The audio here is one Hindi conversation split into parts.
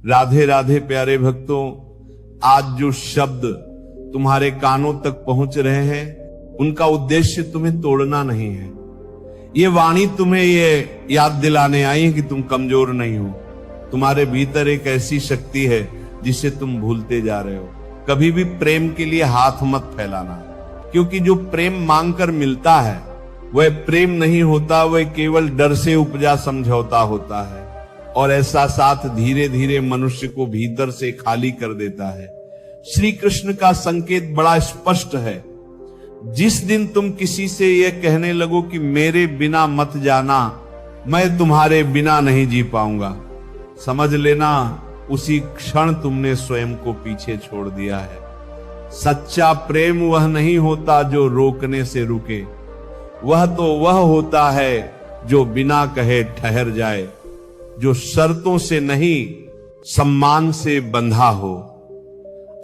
राधे राधे प्यारे भक्तों, आज जो शब्द तुम्हारे कानों तक पहुंच रहे हैं उनका उद्देश्य तुम्हें तोड़ना नहीं है। ये वाणी तुम्हें ये याद दिलाने आई है कि तुम कमजोर नहीं हो। तुम्हारे भीतर एक ऐसी शक्ति है जिसे तुम भूलते जा रहे हो। कभी भी प्रेम के लिए हाथ मत फैलाना, क्योंकि जो प्रेम मांगकर मिलता है वह प्रेम नहीं होता, वह केवल डर से उपजा समझौता होता है। और ऐसा साथ धीरे धीरे मनुष्य को भीतर से खाली कर देता है। श्री कृष्ण का संकेत बड़ा स्पष्ट है। जिस दिन तुम किसी से यह कहने लगो कि मेरे बिना मत जाना, मैं तुम्हारे बिना नहीं जी पाऊंगा, समझ लेना उसी क्षण तुमने स्वयं को पीछे छोड़ दिया है। सच्चा प्रेम वह नहीं होता जो रोकने से रुके, वह तो वह होता है जो बिना कहे ठहर जाए, जो शर्तों से नहीं सम्मान से बंधा हो।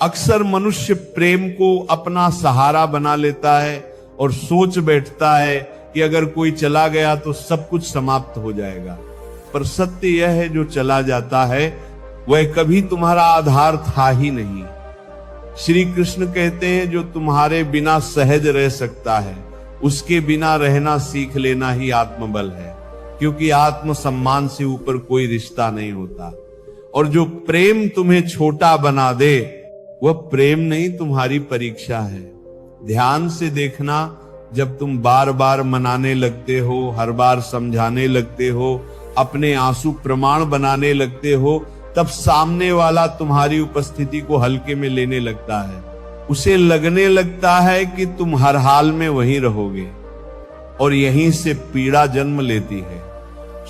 अक्सर मनुष्य प्रेम को अपना सहारा बना लेता है और सोच बैठता है कि अगर कोई चला गया तो सब कुछ समाप्त हो जाएगा। पर सत्य यह है, जो चला जाता है वह कभी तुम्हारा आधार था ही नहीं। श्री कृष्ण कहते हैं जो तुम्हारे बिना सहज रह सकता है, उसके बिना रहना सीख लेना ही आत्मबल है, क्योंकि आत्म सम्मान से ऊपर कोई रिश्ता नहीं होता। और जो प्रेम तुम्हें छोटा बना दे वह प्रेम नहीं, तुम्हारी परीक्षा है। ध्यान से देखना, जब तुम बार बार मनाने लगते हो, हर बार समझाने लगते हो, अपने आंसू प्रमाण बनाने लगते हो, तब सामने वाला तुम्हारी उपस्थिति को हल्के में लेने लगता है। उसे लगने लगता है कि तुम हर हाल में वहीं रहोगे, और यहीं से पीड़ा जन्म लेती है।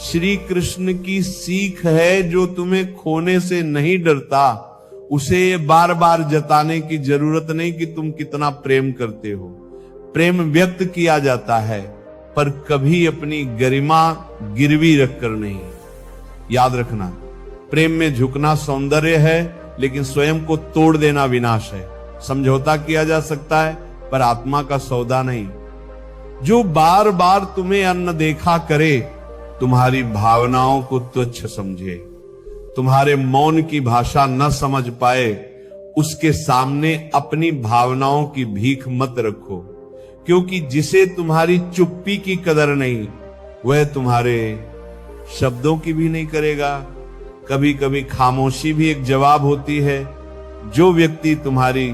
श्री कृष्ण की सीख है, जो तुम्हें खोने से नहीं डरता, उसे ये बार बार जताने की जरूरत नहीं कि तुम कितना प्रेम करते हो। प्रेम व्यक्त किया जाता है, पर कभी अपनी गरिमा गिरवी रखकर नहीं। याद रखना, प्रेम में झुकना सौंदर्य है, लेकिन स्वयं को तोड़ देना विनाश है। समझौता किया जा सकता है, पर आत्मा का सौदा नहीं। जो बार बार तुम्हें अनदेखा करे, तुम्हारी भावनाओं को तुच्छ समझे, तुम्हारे मौन की भाषा न समझ पाए, उसके सामने अपनी भावनाओं की भीख मत रखो, क्योंकि जिसे तुम्हारी चुप्पी की कदर नहीं, वह तुम्हारे शब्दों की भी नहीं करेगा। कभी कभी खामोशी भी एक जवाब होती है। जो व्यक्ति तुम्हारी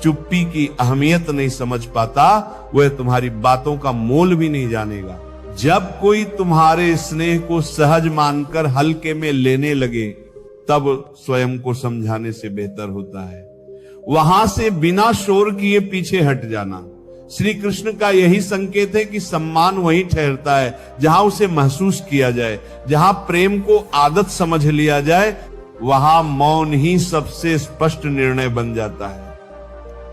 चुप्पी की अहमियत नहीं समझ पाता, वह तुम्हारी बातों का मोल भी नहीं जानेगा। जब कोई तुम्हारे स्नेह को सहज मानकर हल्के में लेने लगे, तब स्वयं को समझाने से बेहतर होता है। वहां से बिना शोर किए पीछे हट जाना। श्री कृष्ण का यही संकेत है कि सम्मान वहीं ठहरता है जहां उसे महसूस किया जाए। जहां प्रेम को आदत समझ लिया जाए, वहां मौन ही सबसे स्पष्ट निर्णय बन जाता है।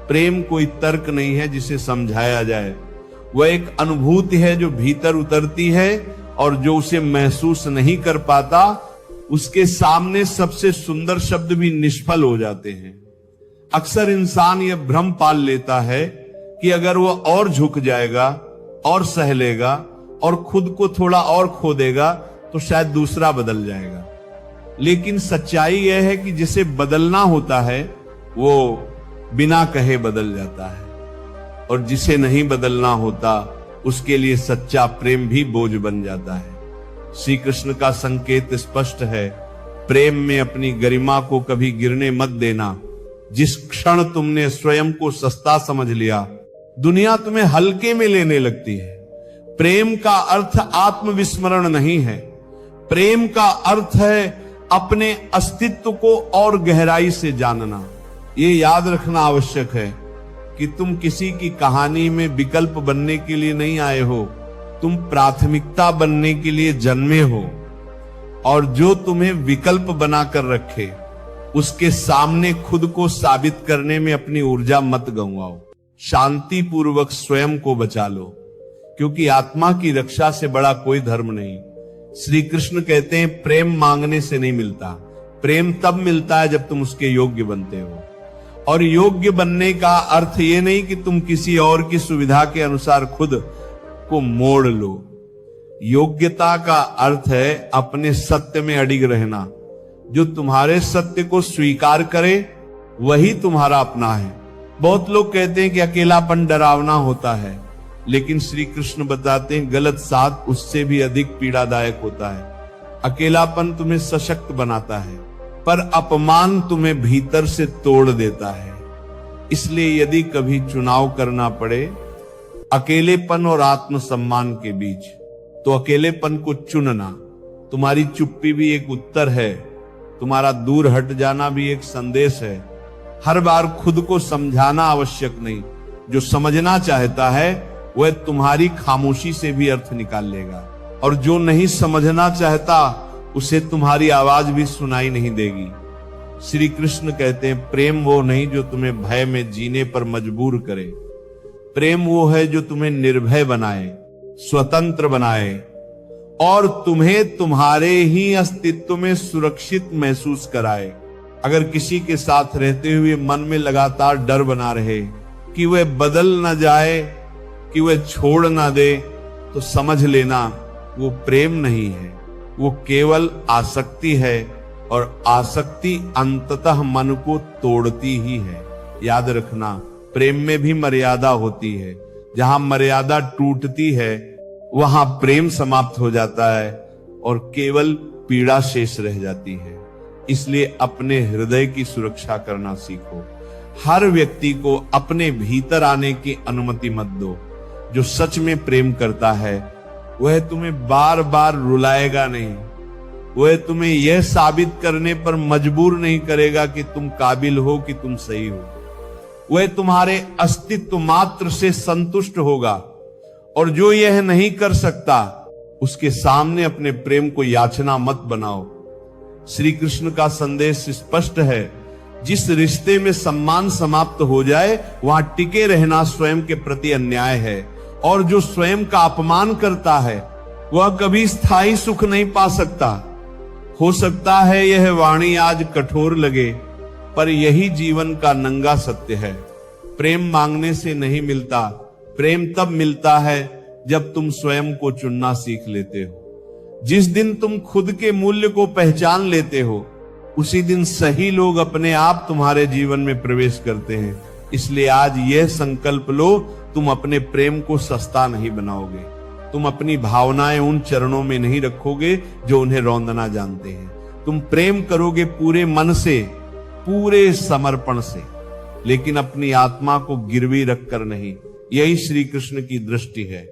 प्रेम कोई तर्क नहीं है जिसे समझाया जाए, वह एक अनुभूति है जो भीतर उतरती है, और जो उसे महसूस नहीं कर पाता, उसके सामने सबसे सुंदर शब्द भी निष्फल हो जाते हैं। अक्सर इंसान यह भ्रम पाल लेता है कि अगर वह और झुक जाएगा और सह लेगा और खुद को थोड़ा और खो देगा, तो शायद दूसरा बदल जाएगा। लेकिन सच्चाई यह है कि जिसे बदलना होता है वो बिना कहे बदल जाता है, और जिसे नहीं बदलना होता उसके लिए सच्चा प्रेम भी बोझ बन जाता है। श्री कृष्ण का संकेत स्पष्ट है, प्रेम में अपनी गरिमा को कभी गिरने मत देना। जिस क्षण तुमने स्वयं को सस्ता समझ लिया, दुनिया तुम्हें हल्के में लेने लगती है। प्रेम का अर्थ आत्मविस्मरण नहीं है। प्रेम का अर्थ है अपने अस्तित्व को और गहराई से जानना। ये याद रखना आवश्यक है कि तुम किसी की कहानी में विकल्प बनने के लिए नहीं आए हो, तुम प्राथमिकता बनने के लिए जन्मे हो। और जो तुम्हें विकल्प बनाकर रखे, उसके सामने खुद को साबित करने में अपनी ऊर्जा मत गंवाओ। शांति पूर्वक स्वयं को बचा लो, क्योंकि आत्मा की रक्षा से बड़ा कोई धर्म नहीं। श्री कृष्ण कहते हैं प्रेम मांगने से नहीं मिलता, प्रेम तब मिलता है जब तुम उसके योग्य बनते हो। और योग्य बनने का अर्थ ये नहीं कि तुम किसी और की सुविधा के अनुसार खुद को मोड़ लो। योग्यता का अर्थ है अपने सत्य में अडिग रहना। जो तुम्हारे सत्य को स्वीकार करे वही तुम्हारा अपना है। बहुत लोग कहते हैं कि अकेलापन डरावना होता है, लेकिन श्री कृष्ण बताते हैं गलत साथ उससे भी अधिक पीड़ादायक होता है। अकेलापन तुम्हें सशक्त बनाता है, पर अपमान तुम्हें भीतर से तोड़ देता है। इसलिए यदि कभी चुनाव करना पड़े अकेलेपन और आत्मसम्मान के बीच, तो अकेलेपन को चुनना। तुम्हारी चुप्पी भी एक उत्तर है, तुम्हारा दूर हट जाना भी एक संदेश है। हर बार खुद को समझाना आवश्यक नहीं। जो समझना चाहता है वह तुम्हारी खामोशी से भी अर्थ निकाल लेगा, और जो नहीं समझना चाहता उसे तुम्हारी आवाज भी सुनाई नहीं देगी। श्री कृष्ण कहते हैं प्रेम वो नहीं जो तुम्हें भय में जीने पर मजबूर करे। प्रेम वो है जो तुम्हें निर्भय बनाए, स्वतंत्र बनाए और तुम्हें तुम्हारे ही अस्तित्व में सुरक्षित महसूस कराए। अगर किसी के साथ रहते हुए मन में लगातार डर बना रहे कि वह बदल न जाए, कि वह छोड़ ना दे, तो समझ लेना वो प्रेम नहीं है, वो केवल आसक्ति है, और आसक्ति अंततः मन को तोड़ती ही है। याद रखना, प्रेम में भी मर्यादा होती है। जहां मर्यादा टूटती है वहां प्रेम समाप्त हो जाता है और केवल पीड़ा शेष रह जाती है। इसलिए अपने हृदय की सुरक्षा करना सीखो। हर व्यक्ति को अपने भीतर आने की अनुमति मत दो। जो सच में प्रेम करता है वह तुम्हें बार बार रुलाएगा नहीं, वह तुम्हें यह साबित करने पर मजबूर नहीं करेगा कि तुम काबिल हो, कि तुम सही हो। वह तुम्हारे अस्तित्व मात्र से संतुष्ट होगा, और जो यह नहीं कर सकता उसके सामने अपने प्रेम को याचना मत बनाओ। श्री कृष्ण का संदेश स्पष्ट है, जिस रिश्ते में सम्मान समाप्त हो जाए वहां टिके रहना स्वयं के प्रति अन्याय है, और जो स्वयं का अपमान करता है वह कभी स्थायी सुख नहीं पा सकता। हो सकता है यह वाणी आज कठोर लगे, पर यही जीवन का नंगा सत्य है। प्रेम मांगने से नहीं मिलता, प्रेम तब मिलता है जब तुम स्वयं को चुनना सीख लेते हो। जिस दिन तुम खुद के मूल्य को पहचान लेते हो उसी दिन सही लोग अपने आप तुम्हारे जीवन में प्रवेश करते हैं। इसलिए आज यह संकल्प लो, तुम अपने प्रेम को सस्ता नहीं बनाओगे। तुम अपनी भावनाएं उन चरणों में नहीं रखोगे जो उन्हें रौंदना जानते हैं। तुम प्रेम करोगे पूरे मन से, पूरे समर्पण से, लेकिन अपनी आत्मा को गिरवी रखकर नहीं। यही श्री कृष्ण की दृष्टि है,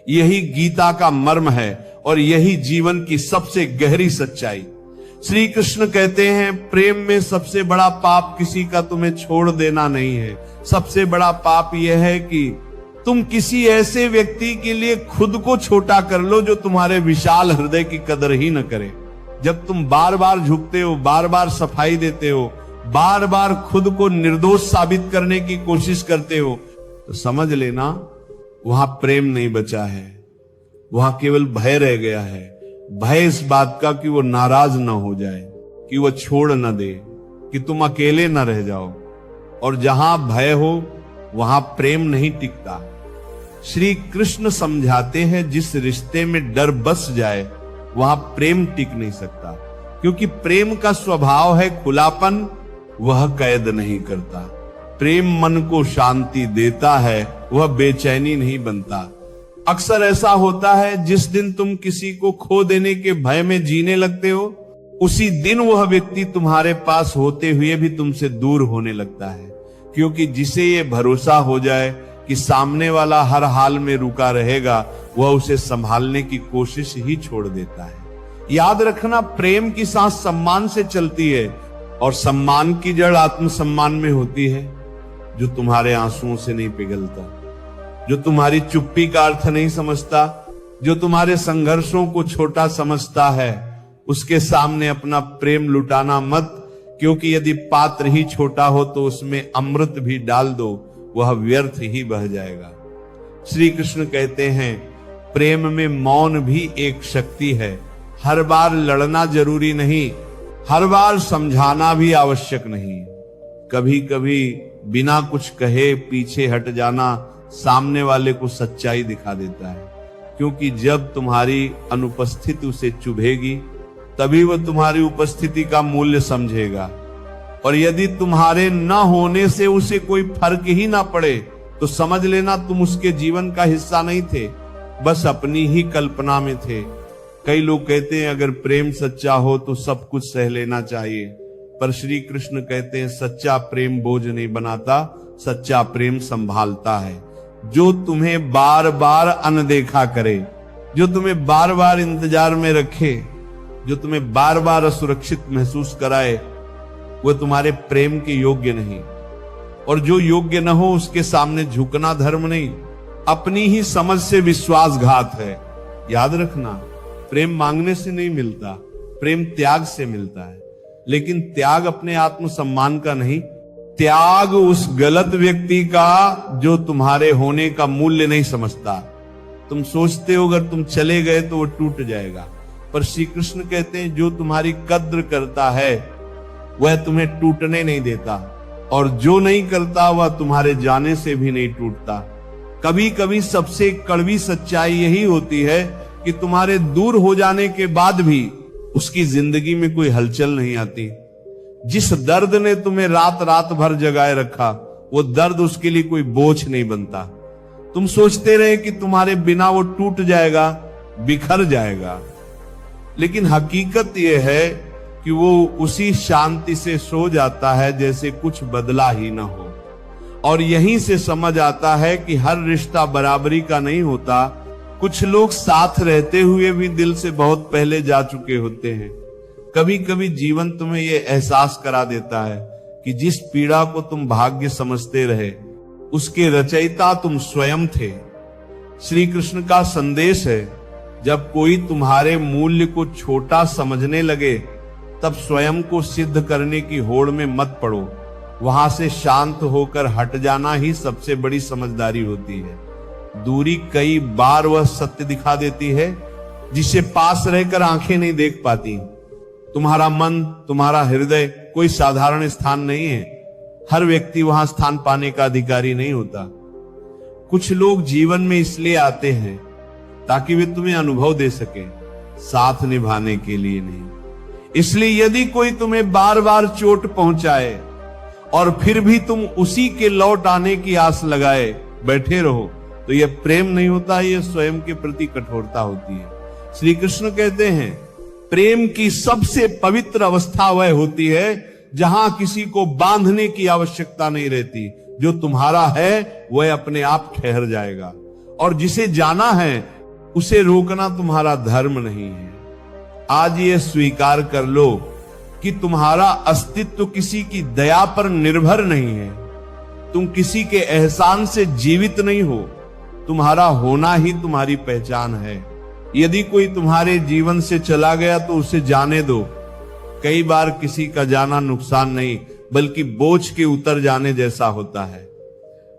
यही गीता का मर्म है, और यही जीवन की सबसे गहरी सच्चाई। श्री कृष्ण कहते हैं प्रेम में सबसे बड़ा पाप किसी का तुम्हें छोड़ देना नहीं है। सबसे बड़ा पाप यह है कि तुम किसी ऐसे व्यक्ति के लिए खुद को छोटा कर लो जो तुम्हारे विशाल हृदय की कदर ही न करे। जब तुम बार बार झुकते हो, बार बार सफाई देते हो, बार बार खुद को निर्दोष साबित करने की कोशिश करते हो, तो समझ लेना वहां प्रेम नहीं बचा है, वहां केवल भय रह गया है। भय इस बात का कि वो नाराज ना हो जाए, कि वो छोड़ न दे, कि तुम अकेले न रह जाओ। और जहां भय हो वहां प्रेम नहीं टिकता। श्री कृष्ण समझाते हैं जिस रिश्ते में डर बस जाए वहां प्रेम टिक नहीं सकता, क्योंकि प्रेम का स्वभाव है खुलापन, वह कैद नहीं करता। प्रेम मन को शांति देता है, वह बेचैनी नहीं बनता। अक्सर ऐसा होता है जिस दिन तुम किसी को खो देने के भय में जीने लगते हो, उसी दिन वह व्यक्ति तुम्हारे पास होते हुए भी तुमसे दूर होने लगता है। क्योंकि जिसे ये भरोसा हो जाए कि सामने वाला हर हाल में रुका रहेगा, वह उसे संभालने की कोशिश ही छोड़ देता है। याद रखना, प्रेम की सांस सम्मान से चलती है, और सम्मान की जड़ आत्मसम्मान में होती है, जो तुम्हारे आंसुओं से नहीं पिघलता, जो तुम्हारी चुप्पी का अर्थ नहीं समझता, जो तुम्हारे संघर्षों को छोटा समझता है। उसके सामने अपना प्रेम लुटाना मत, क्योंकि यदि पात्र ही छोटा हो तो उसमें अमृत भी डाल दो, वह व्यर्थ ही बह जाएगा। श्री कृष्ण कहते हैं प्रेम में मौन भी एक शक्ति है। हर बार लड़ना जरूरी नहीं, हर बार समझाना भी आवश्यक नहीं। कभी कभी बिना कुछ कहे पीछे हट जाना सामने वाले को सच्चाई दिखा देता है, क्योंकि जब तुम्हारी अनुपस्थिति उसे चुभेगी तभी वह तुम्हारी उपस्थिति का मूल्य समझेगा। और यदि तुम्हारे न होने से उसे कोई फर्क ही ना पड़े तो समझ लेना तुम उसके जीवन का हिस्सा नहीं थे, बस अपनी ही कल्पना में थे। कई लोग कहते हैं अगर प्रेम सच्चा हो तो सब कुछ सह लेना चाहिए, पर श्री कृष्ण कहते हैं सच्चा प्रेम बोझ नहीं बनाता, सच्चा प्रेम संभालता है। जो तुम्हें बार बार अनदेखा करे, जो तुम्हें बार बार इंतजार में रखे, जो तुम्हें बार बार असुरक्षित महसूस कराए, वह तुम्हारे प्रेम के योग्य नहीं। और जो योग्य न हो उसके सामने झुकना धर्म नहीं, अपनी ही समझ से विश्वासघात है। याद रखना, प्रेम मांगने से नहीं मिलता, प्रेम त्याग से मिलता है। लेकिन त्याग अपने आत्मसम्मान का नहीं, त्याग उस गलत व्यक्ति का जो तुम्हारे होने का मूल्य नहीं समझता। तुम सोचते हो अगर तुम चले गए तो वो टूट जाएगा, पर श्री कृष्ण कहते हैं जो तुम्हारी कद्र करता है वह तुम्हें टूटने नहीं देता, और जो नहीं करता वह तुम्हारे जाने से भी नहीं टूटता। कभी कभी सबसे कड़वी सच्चाई यही होती है कि तुम्हारे दूर हो जाने के बाद भी उसकी जिंदगी में कोई हलचल नहीं आती। जिस दर्द ने तुम्हें रात रात भर जगाए रखा, वो दर्द उसके लिए कोई बोझ नहीं बनता। तुम सोचते रहे कि तुम्हारे बिना वो टूट जाएगा, बिखर जाएगा, लेकिन हकीकत यह है कि वो उसी शांति से सो जाता है जैसे कुछ बदला ही ना हो। और यहीं से समझ आता है कि हर रिश्ता बराबरी का नहीं होता। कुछ लोग साथ रहते हुए भी दिल से बहुत पहले जा चुके होते हैं। कभी कभी जीवन तुम्हें यह एहसास करा देता है कि जिस पीड़ा को तुम भाग्य समझते रहे उसके रचयिता तुम स्वयं थे। श्री कृष्ण का संदेश है, जब कोई तुम्हारे मूल्य को छोटा समझने लगे तब स्वयं को सिद्ध करने की होड़ में मत पड़ो। वहां से शांत होकर हट जाना ही सबसे बड़ी समझदारी होती है। दूरी कई बार वह सत्य दिखा देती है जिसे पास रहकर आंखें नहीं देख पाती। तुम्हारा मन, तुम्हारा हृदय कोई साधारण स्थान नहीं है। हर व्यक्ति वहां स्थान पाने का अधिकारी नहीं होता। कुछ लोग जीवन में इसलिए आते हैं ताकि वे तुम्हें अनुभव दे सके, साथ निभाने के लिए नहीं। इसलिए यदि कोई तुम्हें बार बार चोट पहुंचाए और फिर भी तुम उसी के लौट आने की आस लगाए बैठे रहो तो यह प्रेम नहीं होता, यह स्वयं के प्रति कठोरता होती है। श्री कृष्ण कहते हैं प्रेम की सबसे पवित्र अवस्था वह होती है जहां किसी को बांधने की आवश्यकता नहीं रहती। जो तुम्हारा है वह अपने आप ठहर जाएगा, और जिसे जाना है उसे रोकना तुम्हारा धर्म नहीं है। आज ये स्वीकार कर लो कि तुम्हारा अस्तित्व किसी की दया पर निर्भर नहीं है। तुम किसी के एहसान से जीवित नहीं हो, तुम्हारा होना ही तुम्हारी पहचान है। यदि कोई तुम्हारे जीवन से चला गया तो उसे जाने दो। कई बार किसी का जाना नुकसान नहीं बल्कि बोझ के उतर जाने जैसा होता है।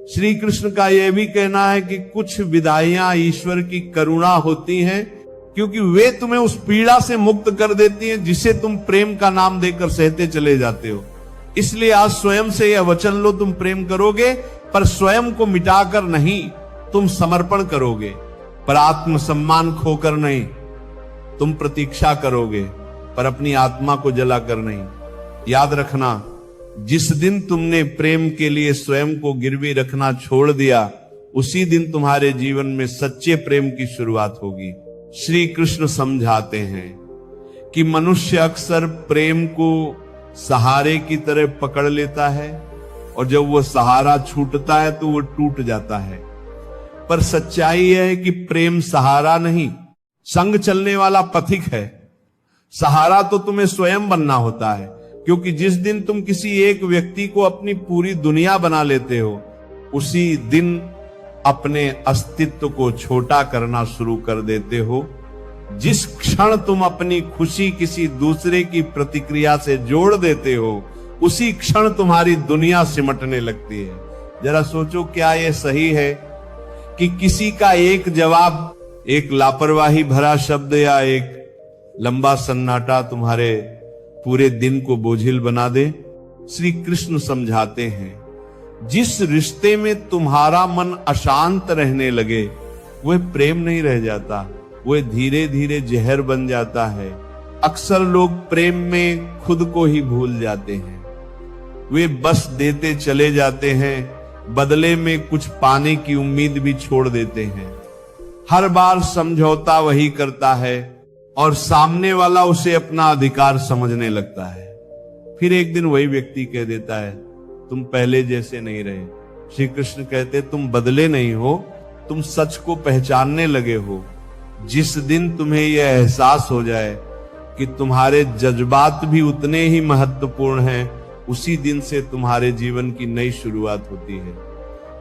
श्री कृष्ण का यह भी कहना है कि कुछ विदाइयां ईश्वर की करुणा होती हैं, क्योंकि वे तुम्हें उस पीड़ा से मुक्त कर देती हैं जिसे तुम प्रेम का नाम देकर सहते चले जाते हो। इसलिए आज स्वयं से यह वचन लो, तुम प्रेम करोगे पर स्वयं को मिटाकर नहीं, तुम समर्पण करोगे पर आत्मसम्मान खोकर नहीं। तुम प्रतीक्षा करोगे पर अपनी आत्मा को जलाकर नहीं। याद रखना, जिस दिन तुमने प्रेम के लिए स्वयं को गिरवी रखना छोड़ दिया, उसी दिन तुम्हारे जीवन में सच्चे प्रेम की शुरुआत होगी। श्री कृष्ण समझाते हैं कि मनुष्य अक्सर प्रेम को सहारे की तरह पकड़ लेता है और जब वह सहारा छूटता है तो वह टूट जाता है। पर सच्चाई यह है कि प्रेम सहारा नहीं, संग चलने वाला पथिक है। सहारा तो तुम्हें स्वयं बनना होता है, क्योंकि जिस दिन तुम किसी एक व्यक्ति को अपनी पूरी दुनिया बना लेते हो, उसी दिन अपने अस्तित्व को छोटा करना शुरू कर देते हो। जिस क्षण तुम अपनी खुशी किसी दूसरे की प्रतिक्रिया से जोड़ देते हो, उसी क्षण तुम्हारी दुनिया सिमटने लगती है। जरा सोचो, क्या यह सही है कि किसी का एक जवाब, एक लापरवाही भरा शब्द या एक लंबा सन्नाटा तुम्हारे पूरे दिन को बोझिल बना दे? श्री कृष्ण समझाते हैं, जिस रिश्ते में तुम्हारा मन अशांत रहने लगे वह प्रेम नहीं रह जाता, वह धीरे धीरे जहर बन जाता है। अक्सर लोग प्रेम में खुद को ही भूल जाते हैं। वे बस देते चले जाते हैं, बदले में कुछ पाने की उम्मीद भी छोड़ देते हैं। हर बार समझौता वही करता है और सामने वाला उसे अपना अधिकार समझने लगता है। फिर एक दिन वही व्यक्ति कह देता है, तुम पहले जैसे नहीं रहे। श्री कृष्ण कहते, तुम बदले नहीं हो, तुम सच को पहचानने लगे हो। जिस दिन तुम्हें यह एहसास हो जाए कि तुम्हारे जज्बात भी उतने ही महत्वपूर्ण हैं, उसी दिन से तुम्हारे जीवन की नई शुरुआत होती है।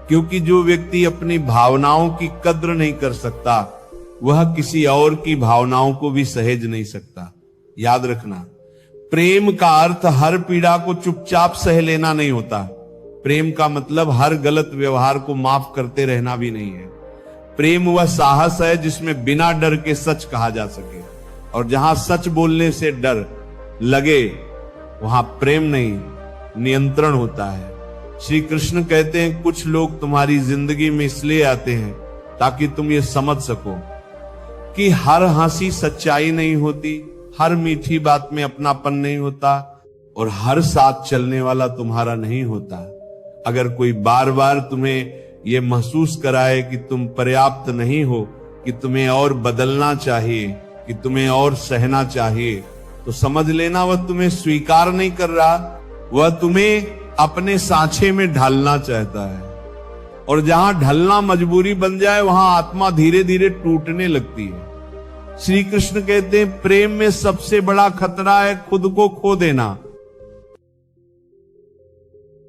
क्योंकि जो व्यक्ति अपनी भावनाओं की कद्र नहीं कर सकता, वह किसी और की भावनाओं को भी सहेज नहीं सकता। याद रखना, प्रेम का अर्थ हर पीड़ा को चुपचाप सह लेना नहीं होता। प्रेम का मतलब हर गलत व्यवहार को माफ करते रहना भी नहीं है। प्रेम वह साहस है जिसमें बिना डर के सच कहा जा सके, और जहां सच बोलने से डर लगे वहां प्रेम नहीं, नियंत्रण होता है। श्री कृष्ण कहते हैं, कुछ लोग तुम्हारी जिंदगी में इसलिए आते हैं ताकि तुम ये समझ सको कि हर हंसी सच्चाई नहीं होती, हर मीठी बात में अपनापन नहीं होता, और हर साथ चलने वाला तुम्हारा नहीं होता। अगर कोई बार बार तुम्हें यह महसूस कराए कि तुम पर्याप्त नहीं हो, कि तुम्हें और बदलना चाहिए, कि तुम्हें और सहना चाहिए, तो समझ लेना वह तुम्हें स्वीकार नहीं कर रहा, वह तुम्हें अपने सांचे में ढालना चाहता है। और जहां ढलना मजबूरी बन जाए, वहां आत्मा धीरे धीरे टूटने लगती है। श्री कृष्ण कहते हैं, प्रेम में सबसे बड़ा खतरा है खुद को खो देना।